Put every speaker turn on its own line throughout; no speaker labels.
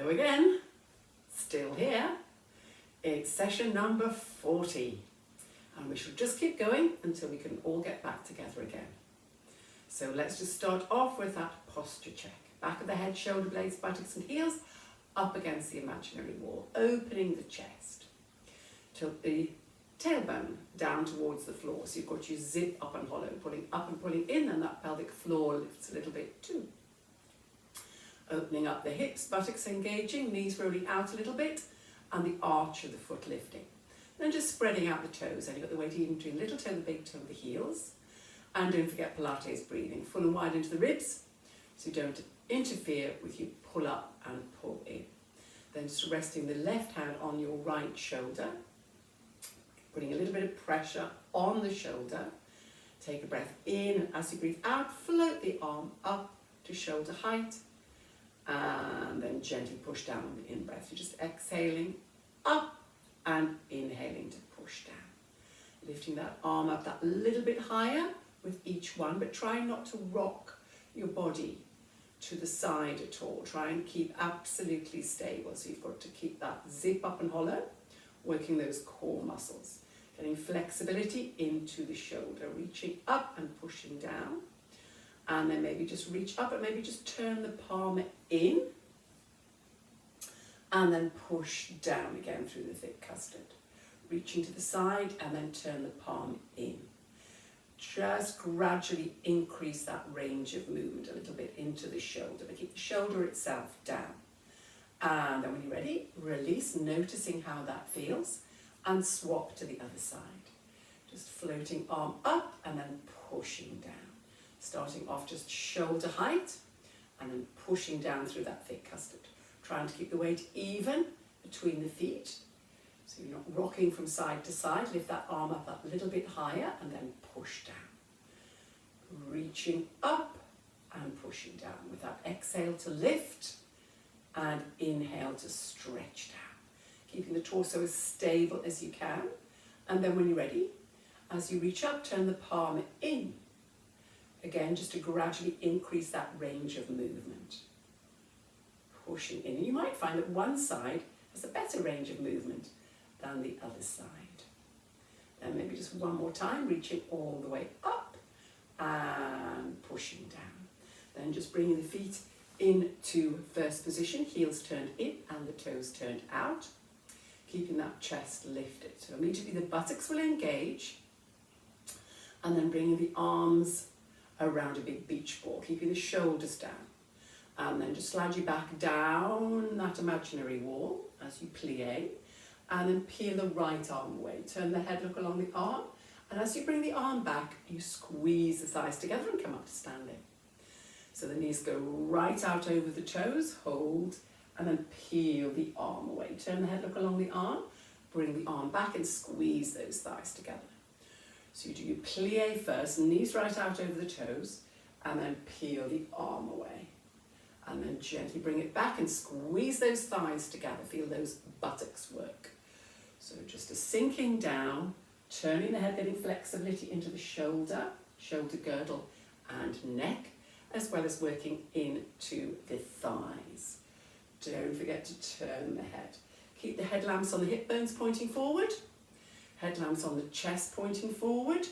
Hello again, still here. It's session number 40 and we shall just keep going until we can all get back together again. So let's just start off with that posture check. Back of the head, shoulder blades, buttocks and heels up against the imaginary wall, opening the chest. Tilt the tailbone down towards the floor, so you've got your zip up and hollow, pulling up and pulling in, and that pelvic floor lifts a little bit too. Opening up the hips, buttocks engaging, knees rolling out a little bit, and the arch of the foot lifting. Then just spreading out the toes, and you've got the weight even between the little toe and the big toe of the heels. And don't forget Pilates breathing, full and wide into the ribs, so you don't interfere with your pull up and pull in. Then just resting the left hand on your right shoulder, putting a little bit of pressure on the shoulder. Take a breath in, and as you breathe out, float the arm up to shoulder height, and then gently push down on the in-breath. You're just exhaling up and inhaling to push down. Lifting that arm up that little bit higher with each one, but try not to rock your body to the side at all. Try and keep absolutely stable. So you've got to keep that zip up and hollow, working those core muscles. Getting flexibility into the shoulder, reaching up and pushing down. And then maybe just reach up and maybe just turn the palm in. And then push down again through the thick custard. Reaching to the side and then turn the palm in. Just gradually increase that range of movement a little bit into the shoulder, but keep the shoulder itself down. And then when you're ready, release, noticing how that feels, and swap to the other side. Just floating arm up and then pushing down. Starting off just shoulder height and then pushing down through that thick custard. Trying to keep the weight even between the feet. So you're not rocking from side to side. Lift that arm up that little bit higher and then push down. Reaching up and pushing down. With that exhale to lift and inhale to stretch down. Keeping the torso as stable as you can. And then when you're ready, as you reach up, turn the palm in. Again, just to gradually increase that range of movement. Pushing in. And you might find that one side has a better range of movement than the other side. Then maybe just one more time, reaching all the way up and pushing down. Then just bringing the feet into first position, heels turned in and the toes turned out. Keeping that chest lifted. So immediately the buttocks will engage, and then bringing the arms around a big beach ball, keeping the shoulders down. And then just slide you back down that imaginary wall as you plie, and then peel the right arm away. Turn the head, look along the arm, and as you bring the arm back, you squeeze the thighs together and come up to standing. So the knees go right out over the toes, hold, and then peel the arm away. Turn the head, look along the arm, bring the arm back and squeeze those thighs together. So you do your plie first, knees right out over the toes, and then peel the arm away. And then gently bring it back and squeeze those thighs together. Feel those buttocks work. So just a sinking down, turning the head, getting flexibility into the shoulder, shoulder girdle and neck, as well as working into the thighs. Don't forget to turn the head. Keep the head lamps on the hip bones pointing forward. Head lamps on the chest pointing forward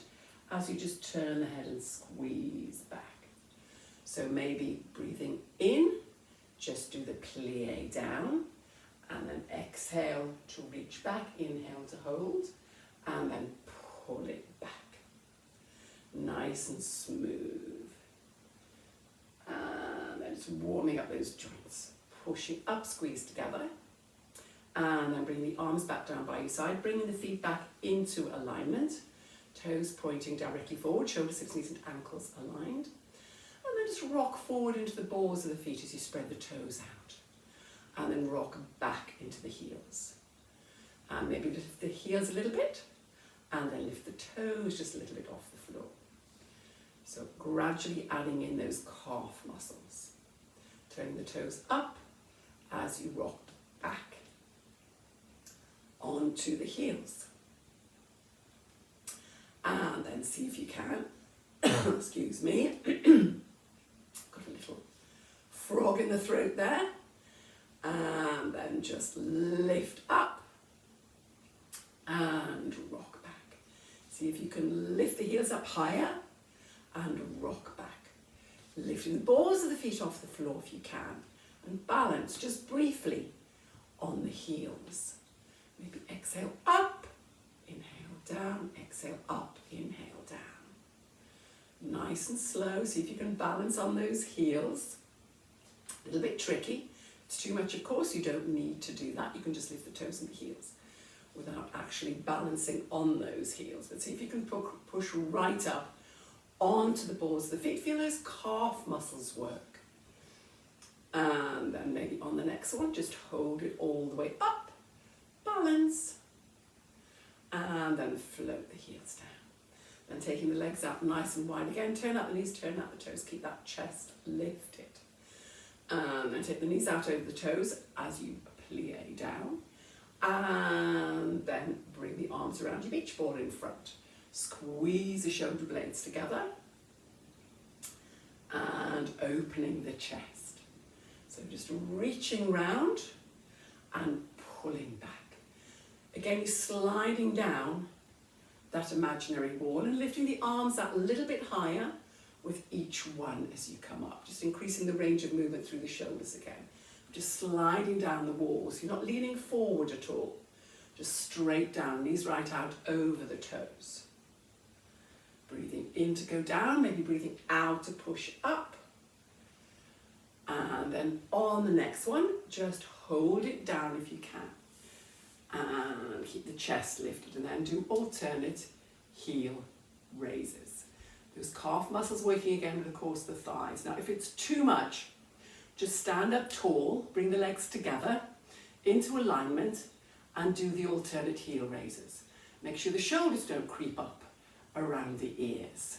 as you just turn the head and squeeze back. So maybe breathing in, just do the plie down, and then exhale to reach back, inhale to hold, and then pull it back. Nice and smooth. And then just warming up those joints. Pushing up, squeeze together. And then bring the arms back down by your side, bringing the feet back into alignment. Toes pointing directly forward, shoulders, hips, knees and ankles aligned. And then just rock forward into the balls of the feet as you spread the toes out. And then rock back into the heels. And maybe lift the heels a little bit. And then lift the toes just a little bit off the floor. So gradually adding in those calf muscles. Turning the toes up as you rock back onto the heels. And then see if you can, excuse me, got a little frog in the throat there. And then just lift up and rock back. See if you can lift the heels up higher and rock back. Lifting the balls of the feet off the floor if you can, and balance just briefly on the heels. Maybe exhale up, inhale down, exhale up, inhale down. Nice and slow, see if you can balance on those heels. A little bit tricky. If it's too much, of course, you don't need to do that. You can just lift the toes and the heels without actually balancing on those heels. But see if you can push right up onto the balls of the feet. Feel those calf muscles work. And then maybe on the next one, just hold it all the way up, balance, and then float the heels down. Then taking the legs out nice and wide again, turn out the knees, turn out the toes, keep that chest lifted. And then take the knees out over the toes as you plie down. And then bring the arms around your beach ball in front. Squeeze the shoulder blades together. And opening the chest. So just reaching round and pulling back. Again, you're sliding down that imaginary wall and lifting the arms that little bit higher with each one as you come up. Just increasing the range of movement through the shoulders again. Just sliding down the walls. You're not leaning forward at all. Just straight down, knees right out over the toes. Breathing in to go down, maybe breathing out to push up. And then on the next one, just hold it down if you can. And keep the chest lifted, and then do alternate heel raises. Those calf muscles working again with, of course, the thighs. Now, if it's too much, just stand up tall, bring the legs together into alignment, and do the alternate heel raises. Make sure the shoulders don't creep up around the ears.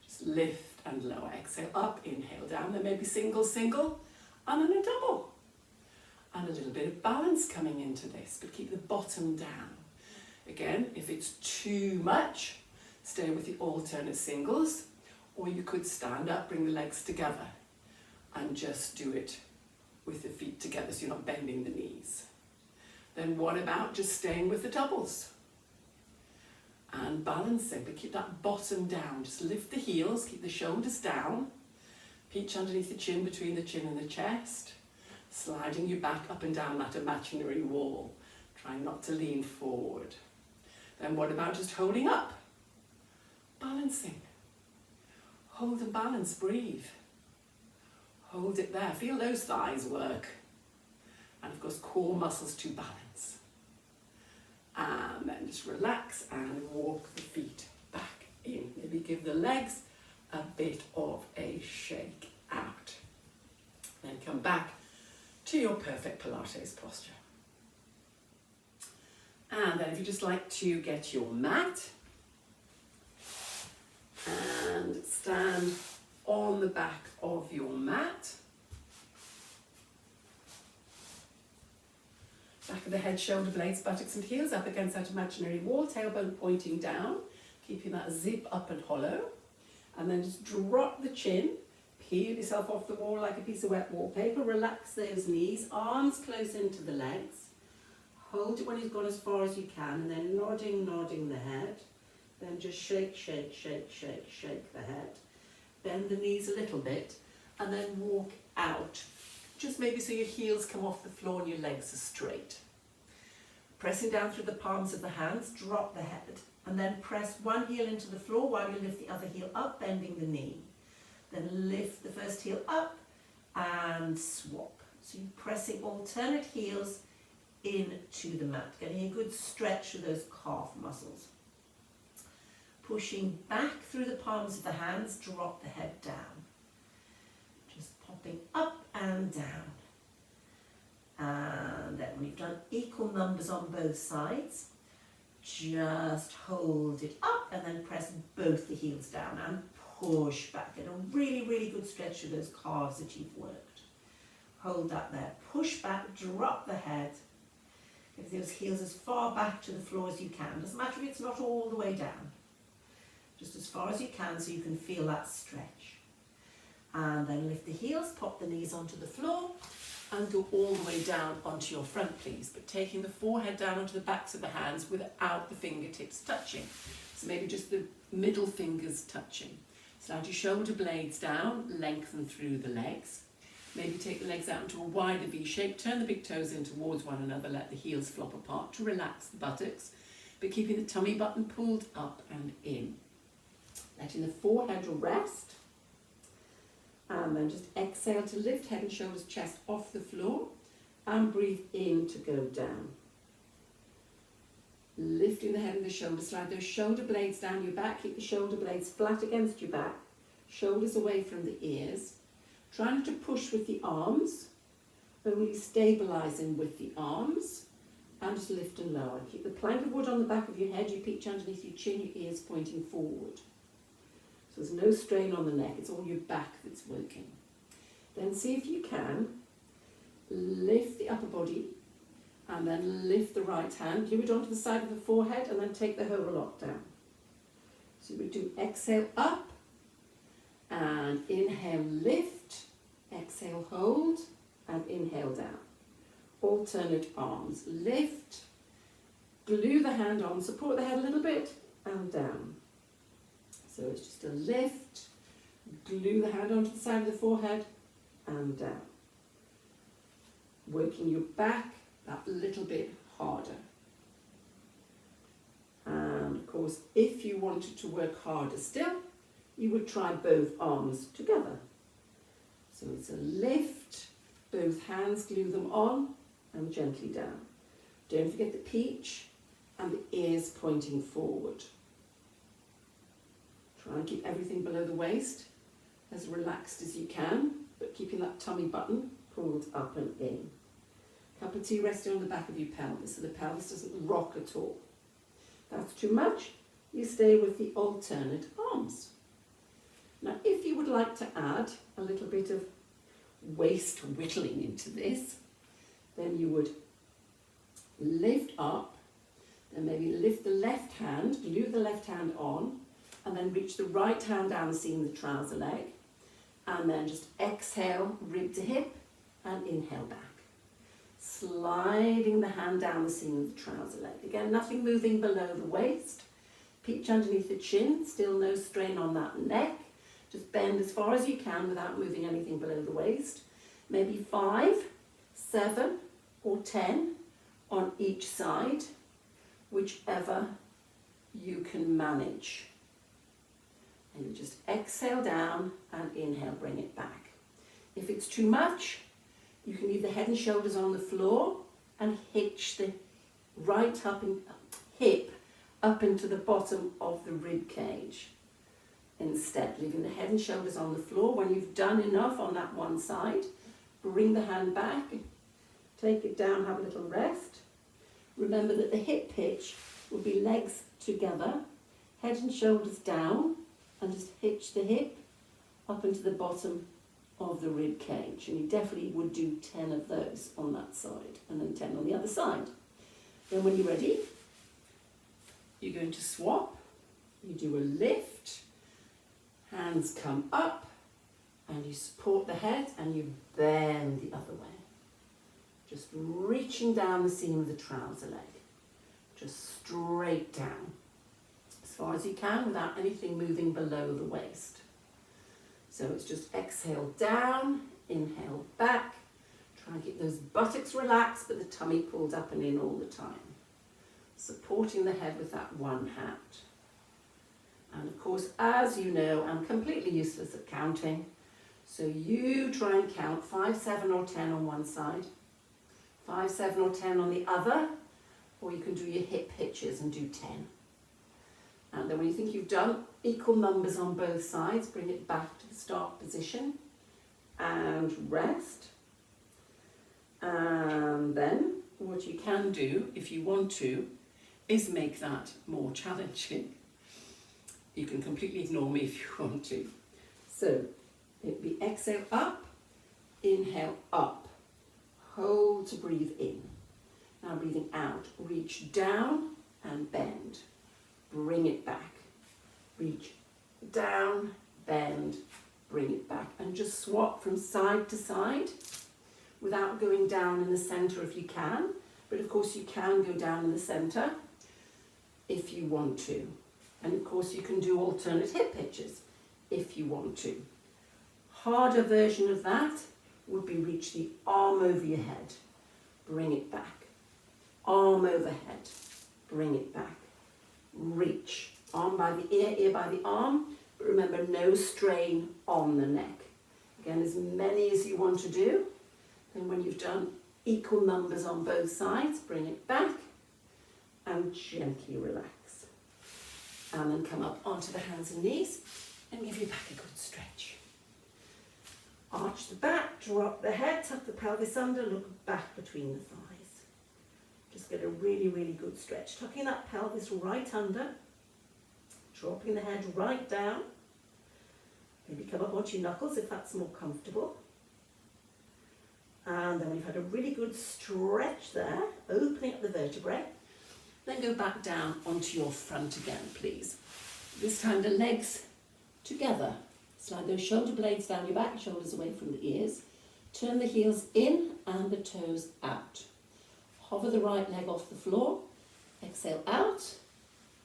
Just lift and lower. Exhale up, inhale down. Then maybe single, single, and then a double. And a little bit of balance coming into this, but keep the bottom down. Again, if it's too much, stay with the alternate singles, or you could stand up, bring the legs together, and just do it with the feet together so you're not bending the knees. Then what about just staying with the doubles? And balancing, but keep that bottom down. Just lift the heels, keep the shoulders down, peach underneath the chin, between the chin and the chest. Sliding you back up and down that imaginary wall, trying not to lean forward. Then what about just holding up? Balancing. Hold and balance, breathe. Hold it there, feel those thighs work. And of course, core muscles to balance. And then just relax and walk the feet back in. Maybe give the legs a bit of a shake out. Then come back to your perfect Pilates posture. And then if you just like to get your mat and stand on the back of your mat. Back of the head, shoulder blades, buttocks and heels up against that imaginary wall, tailbone pointing down, keeping that zip up and hollow. And then just drop the chin. Peel yourself off the wall like a piece of wet wallpaper. Relax those knees, arms close into the legs. Hold it when you've gone as far as you can, and then nodding the head. Then just shake, shake, shake, shake, shake the head. Bend the knees a little bit, and then walk out. Just maybe so your heels come off the floor and your legs are straight. Pressing down through the palms of the hands, drop the head, and then press one heel into the floor while you lift the other heel up, bending the knee. Then lift the first heel up and swap. So you're pressing alternate heels into the mat, getting a good stretch through those calf muscles. Pushing back through the palms of the hands, drop the head down. Just popping up and down. And then when you've done equal numbers on both sides, just hold it up and then press both the heels down and push back. Get a really, really good stretch through those calves that you've worked. Hold that there. Push back, drop the head. Give those heels as far back to the floor as you can. Doesn't matter if it's not all the way down. Just as far as you can so you can feel that stretch. And then lift the heels, pop the knees onto the floor, and go all the way down onto your front, please, but taking the forehead down onto the backs of the hands without the fingertips touching. So maybe just the middle fingers touching. Slide your shoulder blades down, lengthen through the legs. Maybe take the legs out into a wider V shape, turn the big toes in towards one another, let the heels flop apart to relax the buttocks, but keeping the tummy button pulled up and in. Letting the forehead rest, and then just exhale to lift head and shoulders, chest off the floor, and breathe in to go down. Lifting the head and the shoulders, slide those shoulder blades down your back, keep the shoulder blades flat against your back, shoulders away from the ears. Try not to push with the arms, only stabilising with the arms, and just lift and lower. Keep the plank of wood on the back of your head, your peach underneath your chin, your ears pointing forward. So there's no strain on the neck, it's all your back that's working. Then see if you can lift the upper body, and then lift the right hand, glue it onto the side of the forehead, and then take the whole lot down. So we do exhale up, and inhale lift, exhale hold, and inhale down. Alternate arms, lift, glue the hand on, support the head a little bit, and down. So it's just a lift, glue the hand onto the side of the forehead, and down. Working your back that little bit harder. And of course, if you wanted to work harder still, you would try both arms together. So it's a lift, both hands, glue them on, and gently down. Don't forget the peach and the ears pointing forward. Try and keep everything below the waist, as relaxed as you can, but keeping that tummy button pulled up and in. Cup of tea resting on the back of your pelvis, so the pelvis doesn't rock at all. If that's too much, you stay with the alternate arms. Now, if you would like to add a little bit of waist whittling into this, then you would lift up, then maybe lift the left hand, glue the left hand on, and then reach the right hand down the seam of the trouser leg, and then just exhale, rib to hip, and inhale back. Sliding the hand down the seam of the trouser leg. Again, nothing moving below the waist. Peach underneath the chin, still no strain on that neck. Just bend as far as you can without moving anything below the waist. Maybe 5, 7, or 10 on each side, whichever you can manage. And you just exhale down and inhale, bring it back. If it's too much, you can leave the head and shoulders on the floor and hitch the right hip up into the bottom of the rib cage. Instead, leaving the head and shoulders on the floor. When you've done enough on that one side, bring the hand back, take it down, have a little rest. Remember that the hip pitch will be legs together, head and shoulders down, and just hitch the hip up into the bottom of the rib cage. And you definitely would do 10 of those on that side, and then 10 on the other side. Then when you're ready, you're going to swap. You do a lift, hands come up, and you support the head and you bend the other way. Just reaching down the seam of the trouser leg. Just straight down. As far as you can without anything moving below the waist. So it's just exhale down, inhale back. Try and keep those buttocks relaxed, but the tummy pulled up and in all the time. Supporting the head with that one hand. And of course, as you know, I'm completely useless at counting. So you try and count 5, 7 or 10 on one side, 5, 7 or 10 on the other, or you can do your hip hitches and do 10. And then when you think you've done equal numbers on both sides, bring it back to the start position and rest. And then what you can do, if you want to, is make that more challenging. You can completely ignore me if you want to. So it'd be exhale up, inhale up, hold to breathe in. Now breathing out, reach down and bend. Bring it back. Reach down, bend, bring it back. And just swap from side to side. without going down in the centre if you can, but of course you can go down in the centre if you want to. And of course you can do alternate hip pitches if you want to. Harder version of that would be reach the arm over your head, bring it back. Arm overhead, bring it back. Reach, arm by the ear, ear by the arm, but remember no strain on the neck. Again, as many as you want to do. Then when you've done equal numbers on both sides, bring it back and gently relax. And then come up onto the hands and knees and give your back a good stretch. Arch the back, drop the head, tuck the pelvis under, look back between the thighs. Just get a really, really good stretch. Tucking that pelvis right under, dropping the head right down. Maybe come up onto your knuckles if that's more comfortable. And then we've had a really good stretch there, opening up the vertebrae. Then go back down onto your front again, please. This time the legs together. Slide those shoulder blades down your back, shoulders away from the ears. Turn the heels in and the toes out. Hover the right leg off the floor. Exhale out,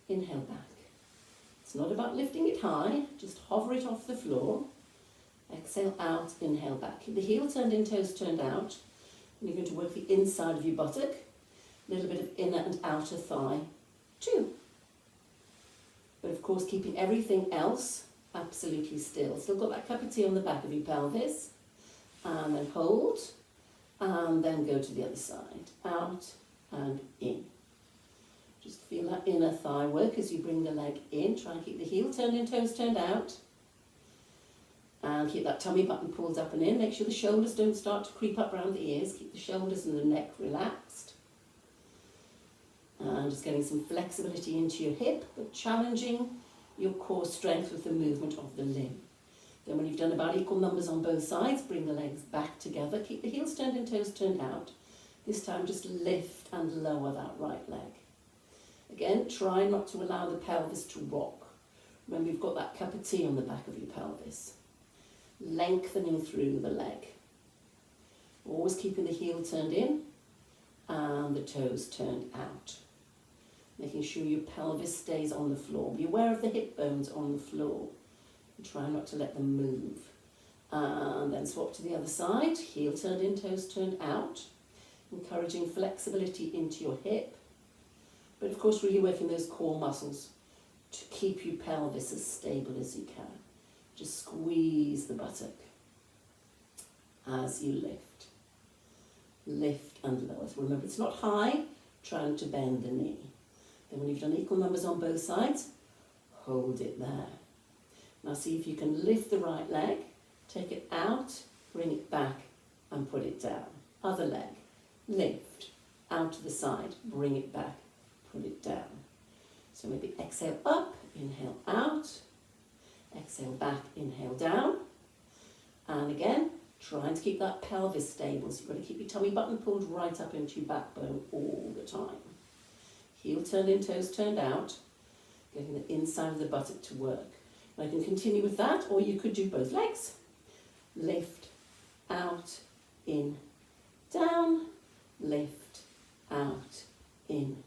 inhale back. It's not about lifting it high, just hover it off the floor. Exhale out, inhale back. Keep the heel turned in, toes turned out. And you're going to work the inside of your buttock. A little bit of inner and outer thigh too. But of course keeping everything else absolutely still. Still got that cup of tea on the back of your pelvis. And then hold. And then go to the other side. Out and in. Just feel that inner thigh work as you bring the leg in. Try and keep the heel turned in, toes turned out. And keep that tummy button pulled up and in. Make sure the shoulders don't start to creep up around the ears. Keep the shoulders and the neck relaxed. And just getting some flexibility into your hip, but challenging your core strength with the movement of the limb. Then when you've done about equal numbers on both sides, bring the legs back together. Keep the heels turned in, toes turned out. This time just lift and lower that right leg. Again, try not to allow the pelvis to rock. Remember, you've got that cup of tea on the back of your pelvis. Lengthening through the leg. Always keeping the heel turned in and the toes turned out. Making sure your pelvis stays on the floor. Be aware of the hip bones on the floor. And try not to let them move. And then swap to the other side. Heel turned in, toes turned out. Encouraging flexibility into your hip. But of course really working those core muscles to keep your pelvis as stable as you can. Just squeeze the buttock as you lift. Lift and lower. So remember, it's not high, trying to bend the knee. Then when you've done equal numbers on both sides, hold it there. Now see if you can lift the right leg, take it out, bring it back and put it down. Other leg, lift, out to the side, bring it back, put it down. So maybe exhale up, inhale out. Exhale back, inhale down. And again, trying to keep that pelvis stable. So you've got to keep your tummy button pulled right up into your backbone all the time. Heel turned in, toes turned out. Getting the inside of the buttock to work. And I can continue with that, or you could do both legs. Lift, out, in, down. Lift, out, in,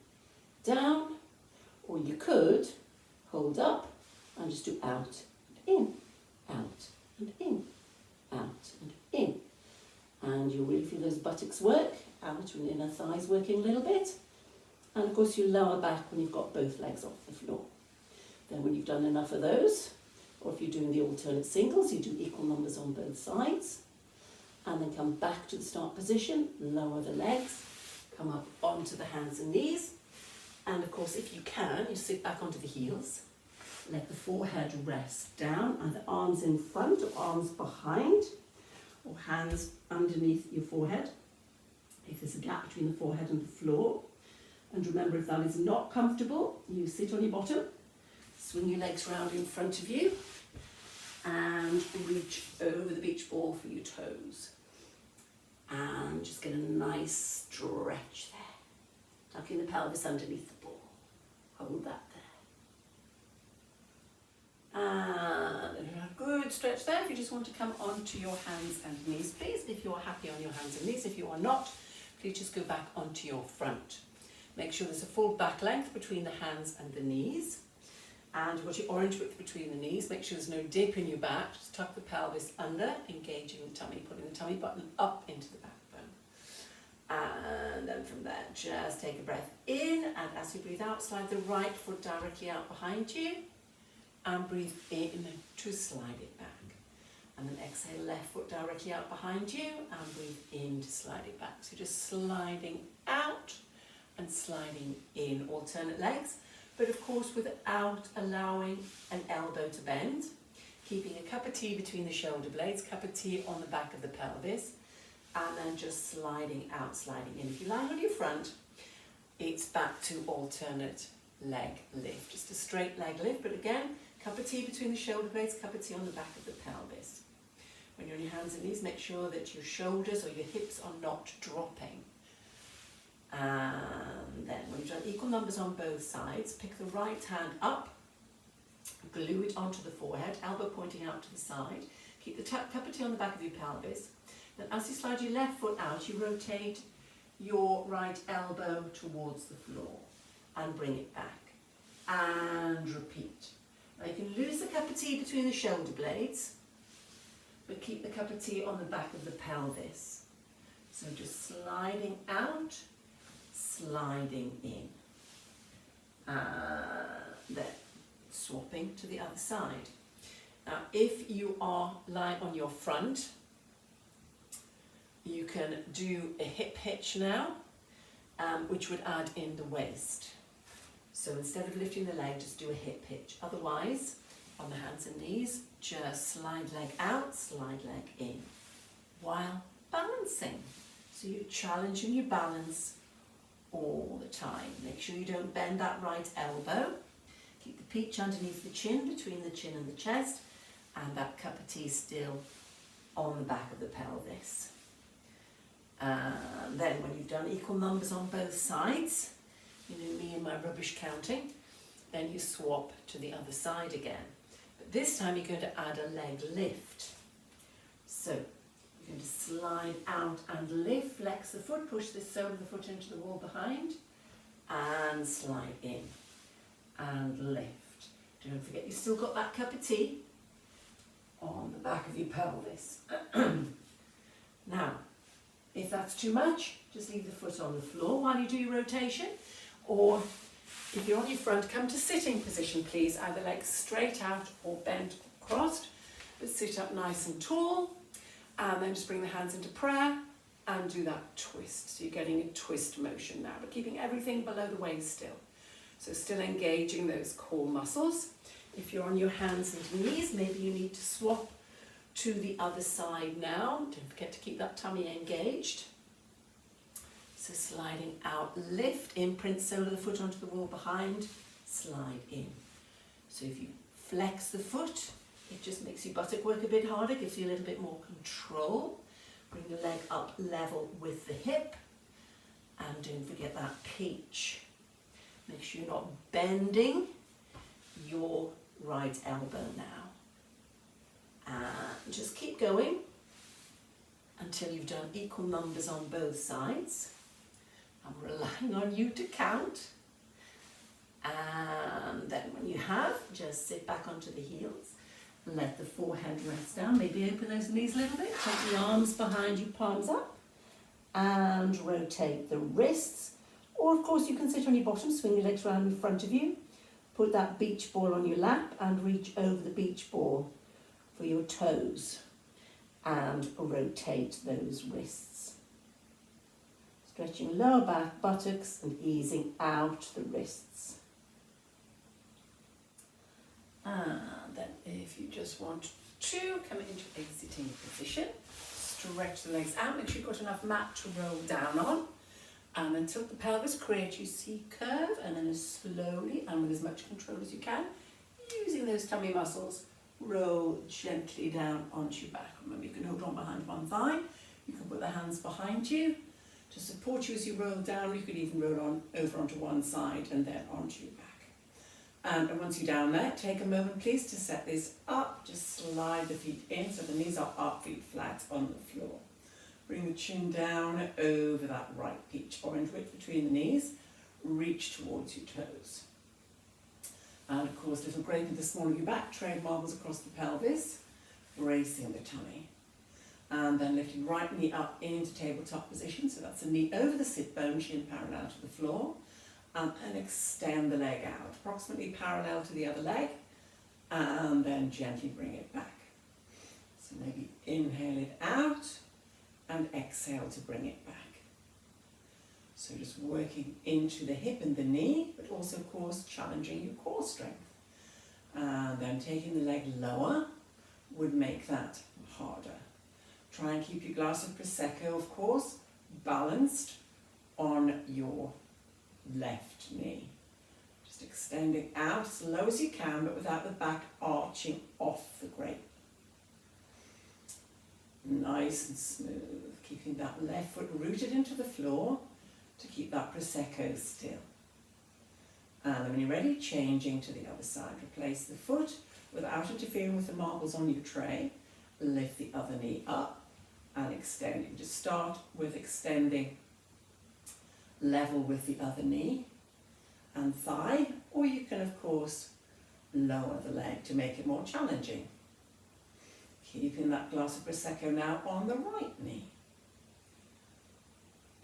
down. Or you could hold up and just do out, in, out, and in, out, and in. And you'll really feel those buttocks work, outer and inner thighs working a little bit. And of course you lower back when you've got both legs off the floor. Then when you've done enough of those, or if you're doing the alternate singles, you do equal numbers on both sides. And then come back to the start position, lower the legs, come up onto the hands and knees. And of course, if you can, you sit back onto the heels. Let the forehead rest down, either arms in front or arms behind, or hands underneath your forehead, if there's a gap between the forehead and the floor. And remember, if that is not comfortable, you sit on your bottom, swing your legs round in front of you, and reach over the beach ball for your toes. And just get a nice stretch there. Tucking the pelvis underneath the ball. Hold that And a good stretch there. If you just want to come onto your hands and knees, please. If you're happy on your hands and knees, if you are not, please just go back onto your front. Make sure there's a full back length between the hands and the knees. And you've got your orange width between the knees. Make sure there's no dip in your back. Just tuck the pelvis under, engaging the tummy, putting the tummy button up into the backbone. And then from there, just take a breath in. And as you breathe out, slide the right foot directly out behind you. And breathe in to slide it back. And then exhale, left foot directly out behind you. And breathe in to slide it back. So just sliding out and sliding in, alternate legs. But of course, without allowing an elbow to bend, keeping a cup of tea between the shoulder blades, cup of tea on the back of the pelvis, and then just sliding out, sliding in. If you lie on your front, it's back to alternate leg lift, just a straight leg lift, but again, cup of tea between the shoulder blades, cup of tea on the back of the pelvis. When you're on your hands and knees, make sure that your shoulders or your hips are not dropping. And then when you've done equal numbers on both sides, pick the right hand up, glue it onto the forehead, elbow pointing out to the side. Keep the cup of tea on the back of your pelvis. Then as you slide your left foot out, you rotate your right elbow towards the floor and bring it back. And repeat. Now you can lose the cup of tea between the shoulder blades, but keep the cup of tea on the back of the pelvis. So just sliding out, sliding in, then swapping to the other side. Now if you are lying on your front, you can do a hip hitch now, which would add in the waist. So instead of lifting the leg, just do a hip hitch. Otherwise, on the hands and knees, just slide leg out, slide leg in, while balancing. So you're challenging your balance all the time. Make sure you don't bend that right elbow. Keep the peach underneath the chin, between the chin and the chest, and that cup of tea still on the back of the pelvis. And then when you've done equal numbers on both sides, you know me and my rubbish counting, then you swap to the other side again. But this time you're going to add a leg lift. So you're going to slide out and lift, flex the foot, push the sole of the foot into the wall behind, and slide in and lift. Don't forget you've still got that cup of tea on the back of your pelvis. Now, if that's too much, just leave the foot on the floor while you do your rotation. Or if you're on your front, come to sitting position, please. Either legs straight out or bent or crossed. But sit up nice and tall. And then just bring the hands into prayer and do that twist. So you're getting a twist motion now, but keeping everything below the waist still. So still engaging those core muscles. If you're on your hands and knees, maybe you need to swap to the other side now. Don't forget to keep that tummy engaged. So sliding out, lift, imprint sole of the foot onto the wall behind, slide in. So if you flex the foot, it just makes your buttock work a bit harder, gives you a little bit more control. Bring the leg up level with the hip. And don't forget that peach. Make sure you're not bending your right elbow now. And just keep going until you've done equal numbers on both sides. I'm relying on you to count. And then when you have, just sit back onto the heels. Let the forehead rest down. Maybe open those knees a little bit. Take the arms behind you, palms up. And rotate the wrists. Or of course you can sit on your bottom, swing your legs around in front of you. Put that beach ball on your lap and reach over the beach ball for your toes. And rotate those wrists. Stretching lower back, buttocks, and easing out the wrists. And then if you just want to come into a sitting position, stretch the legs out, make sure you've got enough mat to roll down on. And then tilt the pelvis, create your C curve, and then as slowly and with as much control as you can, using those tummy muscles, roll gently down onto your back. Remember, you can hold on behind one thigh, you can put the hands behind you to support you as you roll down. You could even roll on over onto one side and then onto your back.
And once you're down there, take a moment please to set this up. Just slide the feet in so the knees are up, feet flat on the floor. Bring the chin down over that right peach orange width between the knees. Reach towards your toes. And of course, little grape in the small of your back, trade marbles across the pelvis, bracing the tummy. And then lifting right knee up into tabletop position. So that's a knee over the sit bone, chin parallel to the floor. And extend the leg out, approximately parallel to the other leg, and then gently bring it back. So maybe inhale it out and exhale to bring it back. So just working into the hip and the knee, but also of course challenging your core strength. And then taking the leg lower would make that harder. Try and keep your glass of Prosecco, of course, balanced on your left knee. Just extending out as low as you can, but without the back arching off the grape. Nice and smooth, keeping that left foot rooted into the floor to keep that Prosecco still. And then when you're ready, changing to the other side. Replace the foot without interfering with the marbles on your tray. Lift the other knee up and extending. Just start with extending level with the other knee and thigh, or you can of course lower the leg to make it more challenging. Keeping that glass of Prosecco now on the right knee.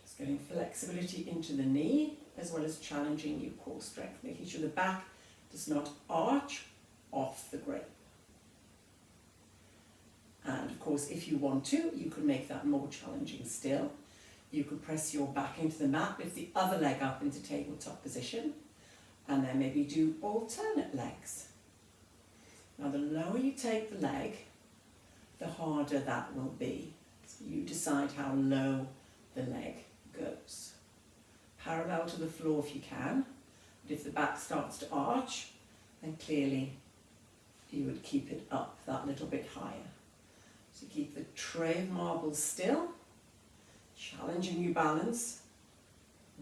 Just getting flexibility into the knee as well as challenging your core strength, making sure the back does not arch off the grape. And of course, if you want to, you can make that more challenging still. You could press your back into the mat, lift the other leg up into tabletop position, and then maybe do alternate legs. Now the lower you take the leg, the harder that will be. So you decide how low the leg goes. Parallel to the floor if you can, but if the back starts to arch, then clearly you would keep it up that little bit higher. So keep the tray of marbles still, challenging your balance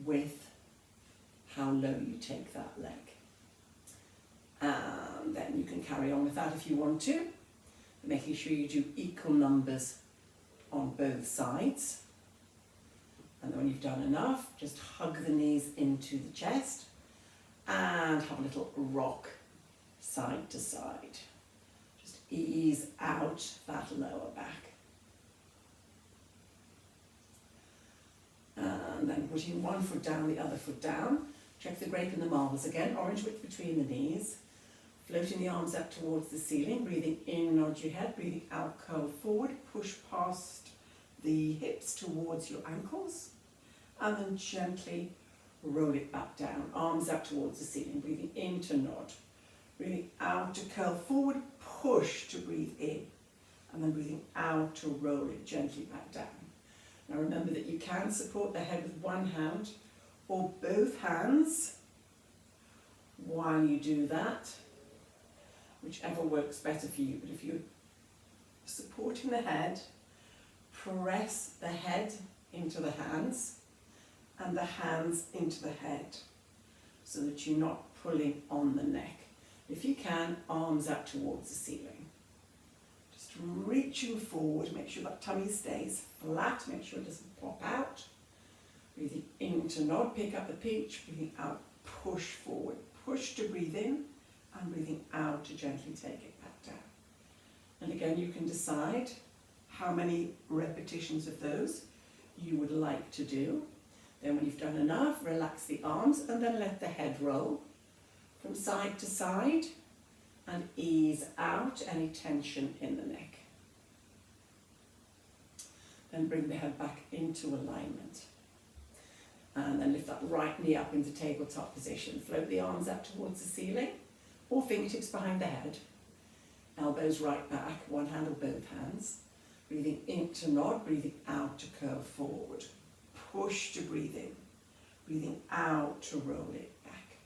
with how low you take that leg. And then you can carry on with that if you want to, making sure you do equal numbers on both sides. And then when you've done enough, just hug the knees into the chest and have a little rock side to side. Just ease out that lower back. And then putting one foot down, the other foot down. Check the grape and the marbles again, orange width between the knees. Floating the arms up towards the ceiling, breathing in, nod your head, breathing out, curl forward, push past the hips towards your ankles, and then gently roll it back down, arms up towards the ceiling, breathing in to nod, breathing out to curl forward, push to breathe in, and then breathing out to roll it gently back down. Now remember that you can support the head with one hand or both hands while you do that, whichever works better for you. But if you're supporting the head, press the head into the hands and the hands into the head so that you're not pulling on the neck. If you can, arms up towards the ceiling. Just reaching forward, make sure that tummy stays flat, make sure it doesn't pop out. Breathing in to nod, pick up the peach, breathing out, push forward, push to breathe in, and breathing out to gently take it back down. And again, you can decide how many repetitions of those you would like to do. Then when you've done enough, relax the arms and then let the head roll from side to side and ease out any tension in the neck. Then bring the head back into alignment. And then lift that right knee up into tabletop position. Float the arms up towards the ceiling or fingertips behind the head. Elbows right back, one hand or both hands. Breathing in to nod, breathing out to curl forward. Push to breathe in. Breathing out to roll it back.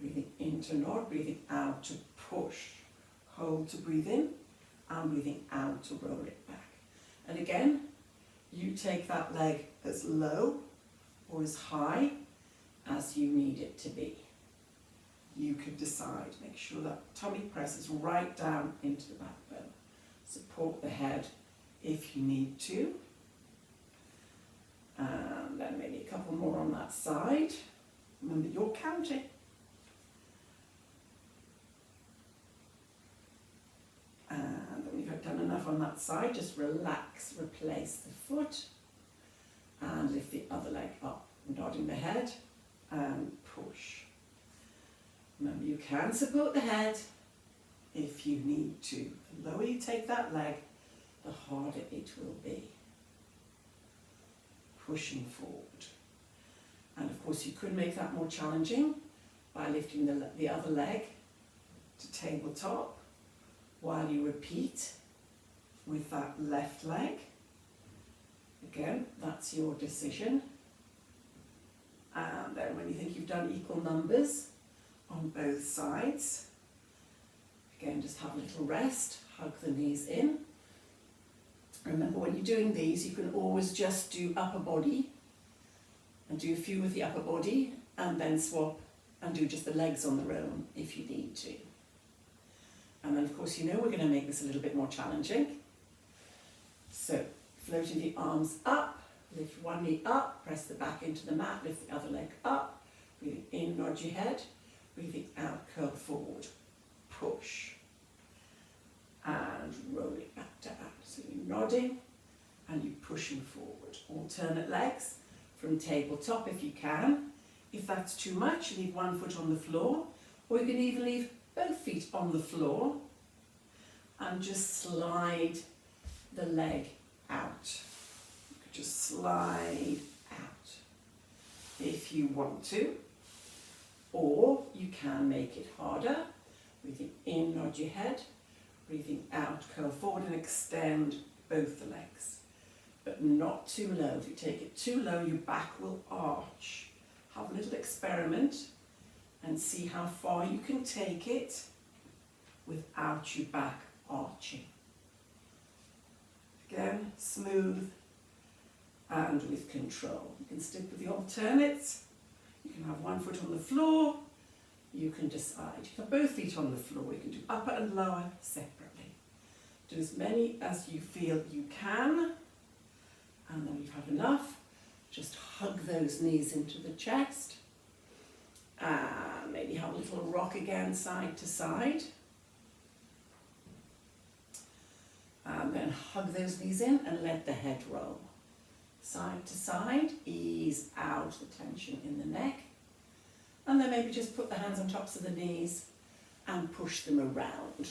Breathing in to nod, breathing out to push. Hold to breathe in and breathing out to roll it back. And again, you take that leg as low or as high as you need it to be. you could decide. Make sure that tummy presses right down into the backbone. Support the head if you need to. And then maybe a couple more on that side. Remember, you're counting. And when you've done enough on that side, just relax, replace the foot, and lift the other leg up, nodding the head, and push. Remember, you can support the head if you need to. The lower you take that leg, the harder it will be. Pushing forward. And of course, you could make that more challenging by lifting the other leg to tabletop while you repeat with that left leg. Again, that's your decision. And then when you think you've done equal numbers on both sides, again, just have a little rest, hug the knees in. Remember, when you're doing these, you can always just do upper body and do a few with the upper body and then swap and do just the legs on their own if you need to. And then, of course, you know we're going to make this a little bit more challenging. So, floating the arms up, lift one knee up, press the back into the mat, lift the other leg up, breathing in, nod your head, breathing out, curl forward, push, and roll it back down. So you're nodding and you're pushing forward. Alternate legs from tabletop if you can. If that's too much, leave one foot on the floor, or you can even leave both feet on the floor and just slide the leg out. You could just slide out if you want to, or you can make it harder. Breathing in, nod your head. Breathing out, curl forward and extend both the legs. But not too low. If you take it too low, your back will arch. Have a little experiment and see how far you can take it without your back arching. Again, smooth and with control. You can stick with the alternates. You can have one foot on the floor. You can decide. You can have both feet on the floor. You can do upper and lower separately. Do as many as you feel you can. And then you've had enough. Just hug those knees into the chest. And maybe have a little rock again, side to side. And then hug those knees in and let the head roll. Side to side, ease out the tension in the neck. And then maybe just put the hands on tops of the knees and push them around.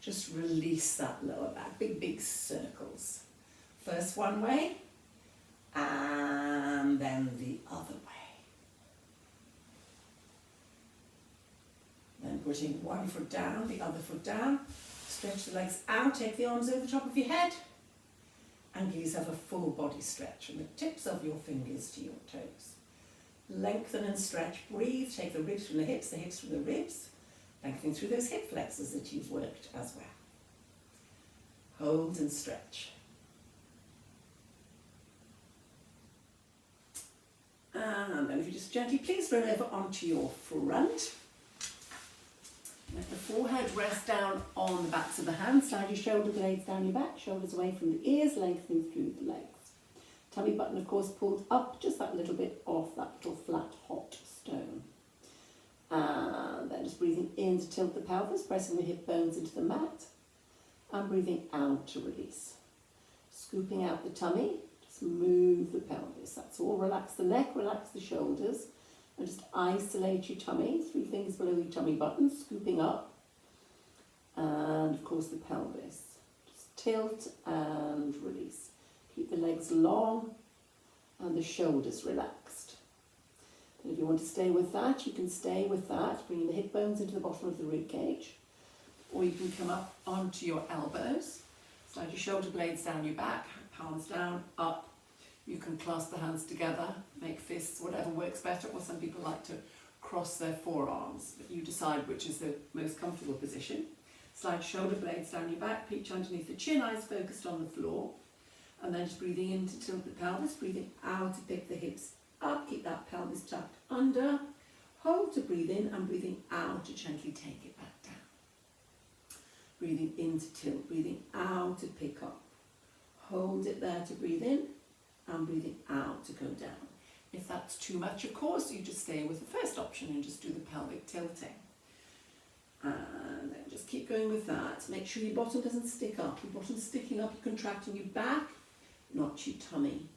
Just release that lower back, big, big circles. First one way, and then the other way. Then putting one foot down, the other foot down. Stretch the legs out, take the arms over the top of your head, and give yourself a full body stretch from the tips of your fingers to your toes. Lengthen and stretch, breathe, take the ribs from the hips from the ribs, lengthening through those hip flexors that you've worked as well. Hold and stretch. And then if you just gently please roll over onto your front. Let the forehead rest down on the backs of the hands, slide your shoulder blades down your back, shoulders away from the ears, lengthening through the legs. Tummy button, of course, pulled up just that little bit off that little flat, hot stone. And then just breathing in to tilt the pelvis, pressing the hip bones into the mat, and breathing out to release. Scooping out the tummy, just move the pelvis. That's all. Relax the neck, relax the shoulders, and just isolate your tummy, 3 fingers below your tummy button, scooping up. And of course the pelvis. Just tilt and release. Keep the legs long and the shoulders relaxed. And if you want to stay with that, you can stay with that, bringing the hip bones into the bottom of the rib cage. Or you can come up onto your elbows, slide your shoulder blades down your back, palms down, up. You can clasp the hands together, make fists, whatever works better, or some people like to cross their forearms, but you decide which is the most comfortable position. Slide shoulder blades down your back, reach underneath the chin, eyes focused on the floor. And then just breathing in to tilt the pelvis, breathing out to pick the hips up, keep that pelvis tucked under. hold to breathe in, and breathing out to gently take it back down. Breathing in to tilt, breathing out to pick up. Hold it there to breathe in, and breathing out to go down. If that's too much, of course, you just stay with the first option and just do the pelvic tilting. And then just keep going with that. Make sure your bottom doesn't stick up. Your bottom's sticking up, you're contracting your back, not your tummy.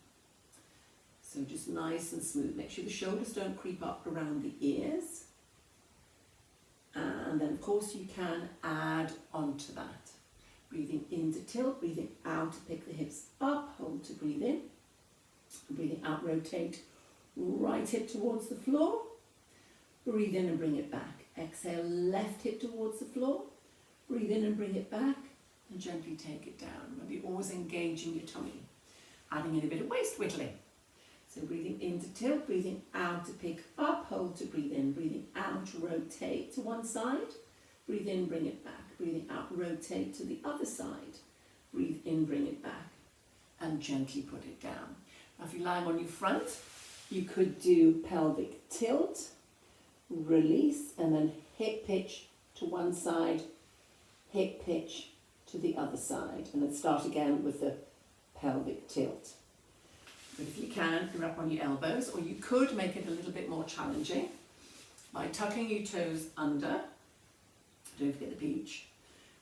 So just nice and smooth. Make sure the shoulders don't creep up around the ears. And then, of course, you can add on to that. Breathing in to tilt, breathing out to pick the hips up, hold to breathe in. Breathing out, rotate right hip towards the floor. Breathe in and bring it back. Exhale, left hip towards the floor. Breathe in and bring it back, and gently take it down. Remember, you're always engaging your tummy. Adding in a bit of waist whittling. So breathing in to tilt, breathing out to pick up, hold to breathe in. Breathing out, rotate to one side. Breathe in, bring it back. Breathing out, rotate to the other side. Breathe in, bring it back, and gently put it down. Now, if you're lying on your front, you could do pelvic tilt, release, and then hip pitch to one side, hip pitch to the other side, and then start again with the pelvic tilt. But if you can, you're up on your elbows, or you could make it a little bit more challenging by tucking your toes under. Don't forget the peach.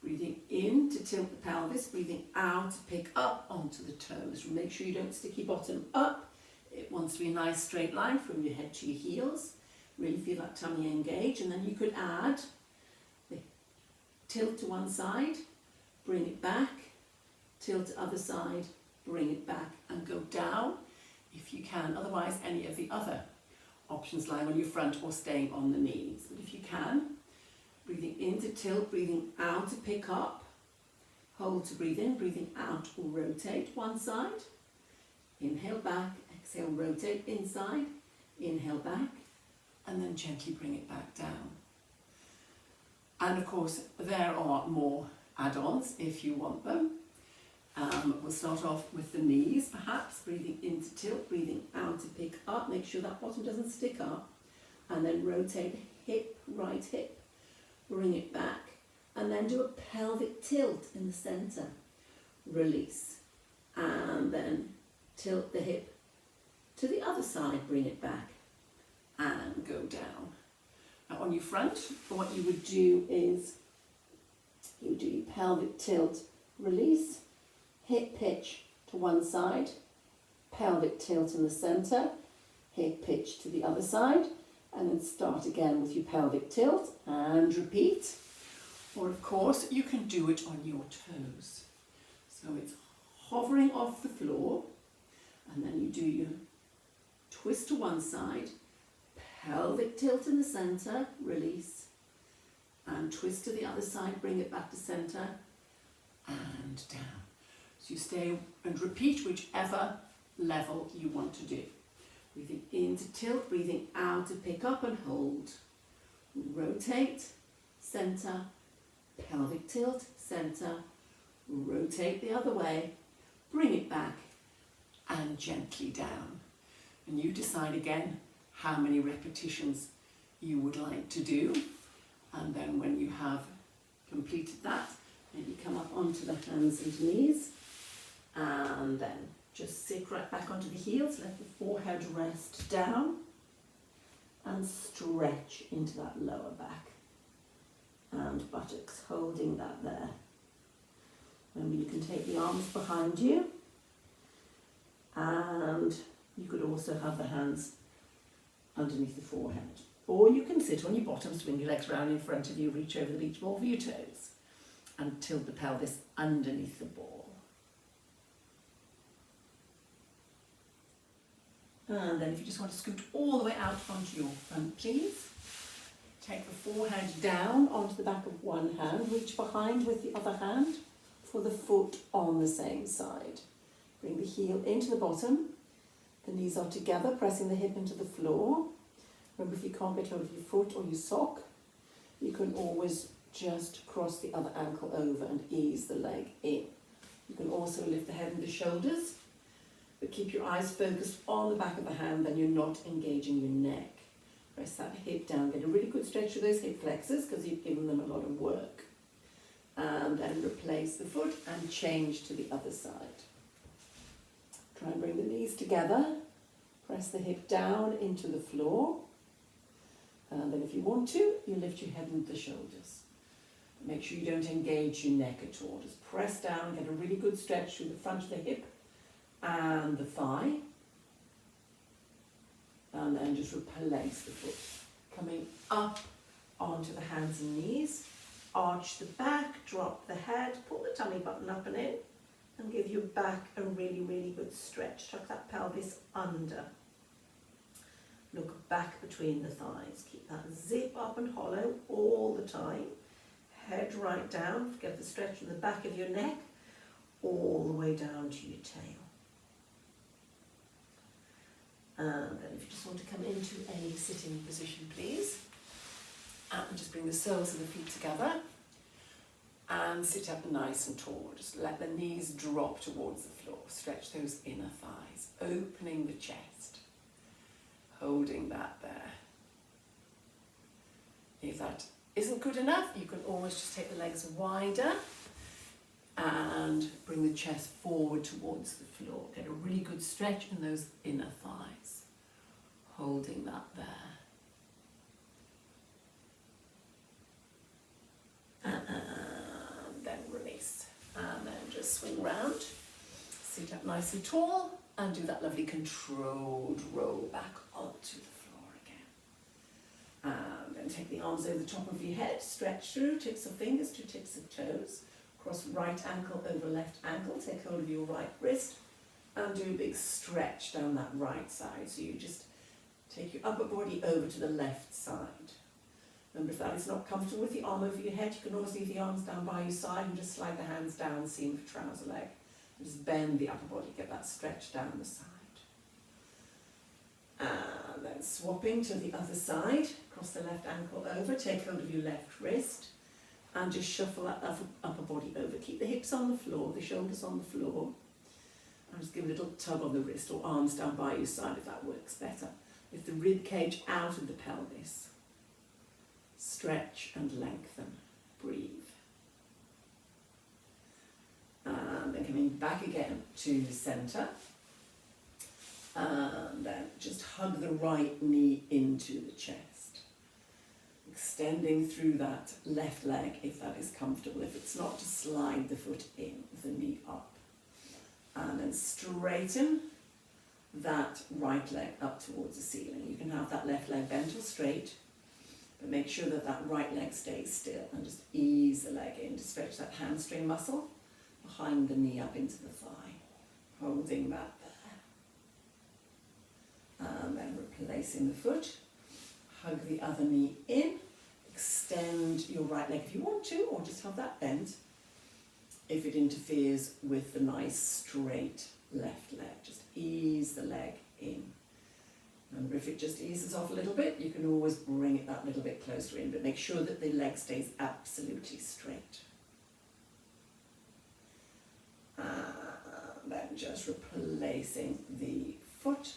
Breathing in to tilt the pelvis, breathing out to pick up onto the toes. Make sure you don't stick your bottom up. It wants to be a nice straight line from your head to your heels. Really feel that tummy engage, and then you could add the tilt to one side, bring it back, tilt to other side, bring it back, and go down if you can. Otherwise, any of the other options, lying on your front or staying on the knees. But if you can, breathing in to tilt, breathing out to pick up, hold to breathe in, breathing out, rotate one side, inhale back, exhale, rotate inside, inhale back, and then gently bring it back down. And of course, there are more add-ons if you want them. We'll start off with the knees, perhaps, breathing in to tilt, breathing out to pick up, make sure that bottom doesn't stick up, and then rotate hip, right hip, bring it back, and then do a pelvic tilt in the center. Release, and then tilt the hip to the other side, bring it back, and go down. Now on your front, what you would do is, you would do your pelvic tilt, release, hip pitch to one side, pelvic tilt in the center, hip pitch to the other side, and then start again with your pelvic tilt and repeat. Or of course, you can do it on your toes. So it's hovering off the floor, and then you do your twist to one side, pelvic tilt in the center, release, and twist to the other side, bring it back to center, and down. So you stay and repeat whichever level you want to do. Breathing in to tilt, breathing out to pick up and hold. Rotate, center, pelvic tilt, center, rotate the other way, bring it back, and gently down. And you decide again how many repetitions you would like to do. And then when you have completed that, maybe come up onto the hands and knees, and then just sit right back onto the heels, let the forehead rest down, and stretch into that lower back and buttocks, holding that there. Remember, you can take the arms behind you, and you could also have the hands underneath the forehead. Or you can sit on your bottom, swing your legs round in front of you, reach over the beach ball for your toes, and tilt the pelvis underneath the ball. And then if you just want to scoot all the way out onto your front, please. Take the forehead down onto the back of one hand, reach behind with the other hand for the foot on the same side. Bring the heel into the bottom, the knees are together, pressing the hip into the floor. Remember, if you can't get hold of your foot or your sock, you can always just cross the other ankle over and ease the leg in. You can also lift the head and the shoulders, but keep your eyes focused on the back of the hand, then you're not engaging your neck. Press that hip down, get a really good stretch of those hip flexors because you've given them a lot of work. And then replace the foot and change to the other side. Try and bring the knees together. Press the hip down into the floor. And then if you want to, you lift your head and the shoulders. Make sure you don't engage your neck at all. Just press down, get a really good stretch through the front of the hip and the thigh. And then just replace the foot. Coming up onto the hands and knees. Arch the back, drop the head, pull the tummy button up and in, and give your back a really, really good stretch. Tuck that pelvis under. Look back between the thighs. Keep that zip up and hollow all the time. Head right down. Get the stretch from the back of your neck all the way down to your tail. And then if you just want to come into a sitting position, please. And just bring the soles of the feet together and sit up nice and tall. Just let the knees drop towards the floor. Stretch those inner thighs, opening the chest, holding that there. If that isn't good enough, you can always just take the legs wider and bring the chest forward towards the floor. Get a really good stretch in those inner thighs, holding that there. And then release. And then just swing round. Sit up nice and tall and do that lovely controlled roll back onto the floor again. And then take the arms over the top of your head, stretch through, tips of fingers to tips of toes. Cross right ankle over left ankle, take hold of your right wrist and do a big stretch down that right side. So you just take your upper body over to the left side. Remember, if that is not comfortable with the arm over your head, you can always leave the arms down by your side and just slide the hands down, seam of trouser leg. And just bend the upper body, get that stretch down the side. And then swapping to the other side, cross the left ankle over, take hold of your left wrist, and just shuffle that upper body over. Keep the hips on the floor, the shoulders on the floor, and just give a little tug on the wrist or arms down by your side if that works better. Lift the rib cage out of the pelvis. Stretch and lengthen. Breathe. And then coming back again to the centre. And then just hug the right knee into the chest. Extending through that left leg if that is comfortable. If it's not, just slide the foot in with the knee up. And then straighten that right leg up towards the ceiling. You can have that left leg bent or straight, but make sure that that right leg stays still and just ease the leg in to stretch that hamstring muscle behind the knee up into the thigh, holding that there. And then replacing the foot, hug the other knee in, extend your right leg if you want to, or just have that bent if it interferes with the nice straight left leg. Just ease the leg in. Remember, if it just eases off a little bit, you can always bring it that little bit closer in, but make sure that the leg stays absolutely straight. And then just replacing the foot,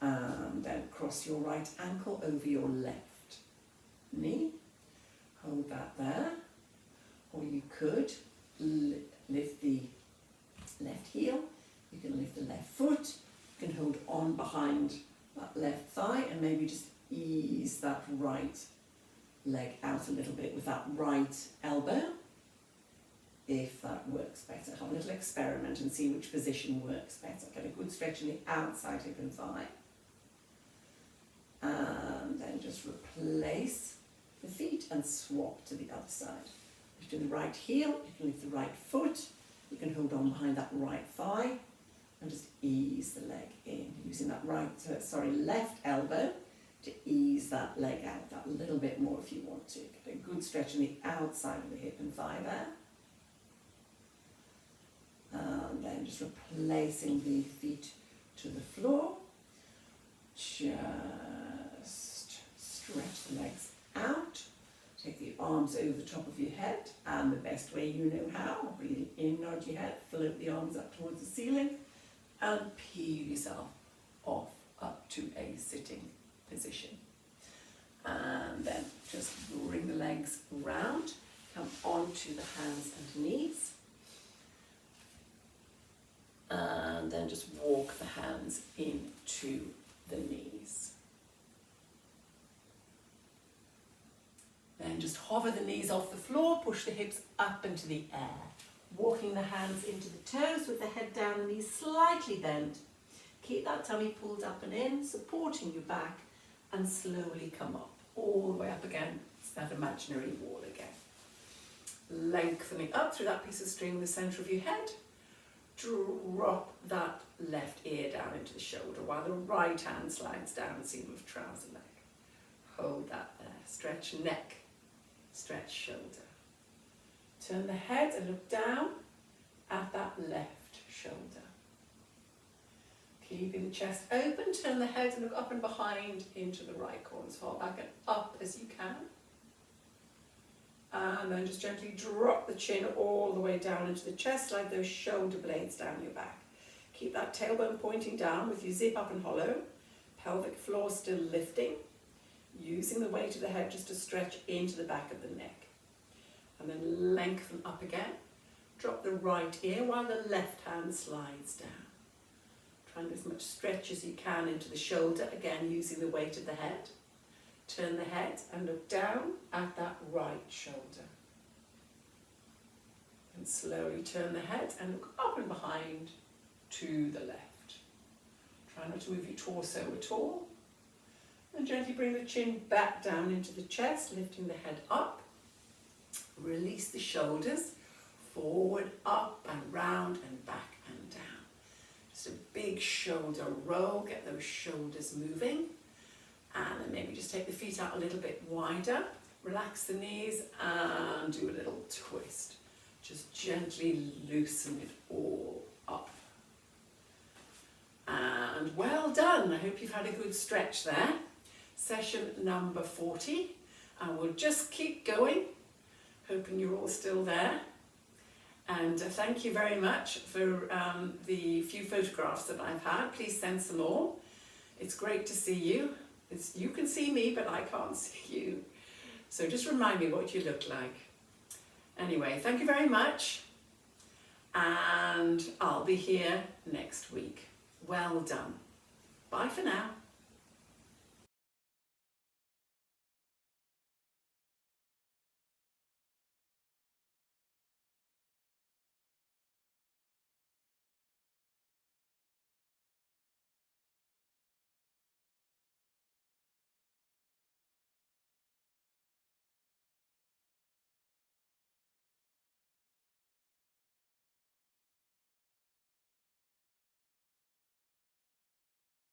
and then cross your right ankle over your left knee. Hold that there, or you could lift the left heel, you can lift the left foot, you can hold on behind that left thigh and maybe just ease that right leg out a little bit with that right elbow, if that works better. Have a little experiment and see which position works better. Get a good stretch in the outside hip and thigh. And then just replace the feet and swap to the other side. Lifting the right heel, you can lift the right foot, you can hold on behind that right thigh and just ease the leg in, using that left elbow to ease that leg out that little bit more if you want to. Get a good stretch on the outside of the hip and thigh there. And then just replacing the feet to the floor. Just stretch the legs out. Take the arms over the top of your head, and the best way you know how, breathing in, nod your head, float the arms up towards the ceiling, and peel yourself off up to a sitting position.
And then just bring the legs round, come onto the hands and knees. And then just walk the hands into the knees. Then just hover the knees off the floor, push the hips up into the air. Walking the hands into the toes with the head down, the knees slightly bent. Keep that tummy pulled up and in, supporting your back, and slowly come up, all the way up against that imaginary wall again. Lengthening up through that piece of string in the centre of your head. Drop that left ear down into the shoulder while the right hand slides down, seam of trouser leg. Hold that there. Stretch neck, stretch shoulder. Turn the head and look down at that left shoulder. Keeping the chest open, turn the head and look up and behind into the right corner. Fall back and up as you can. And then just gently drop the chin all the way down into the chest, slide those shoulder blades down your back. Keep that tailbone pointing down with your zip up and hollow. Pelvic floor still lifting. Using the weight of the head just to stretch into the back of the neck. And then lengthen up again. Drop the right ear while the left hand slides down. Try and get as much stretch as you can into the shoulder, again using the weight of the head. Turn the head and look down at that right shoulder. And slowly turn the head and look up and behind to the left. Try not to move your torso at all. And gently bring the chin back down into the chest, lifting the head up. Release the shoulders, forward, up and round and back and down. Just a big shoulder roll, get those shoulders moving. And then maybe just take the feet out a little bit wider. Relax the knees and do a little twist. Just gently loosen it all up. And well done. I hope you've had a good stretch there. Session number 40. And we'll just keep going. Hoping you're all still there. And thank you very much for the few photographs that I've had. Please send some more. It's great to see you. You can see me, but I can't see you. So just remind me what you look like. Anyway, thank you very much. And I'll be here next week. Well done. Bye for now.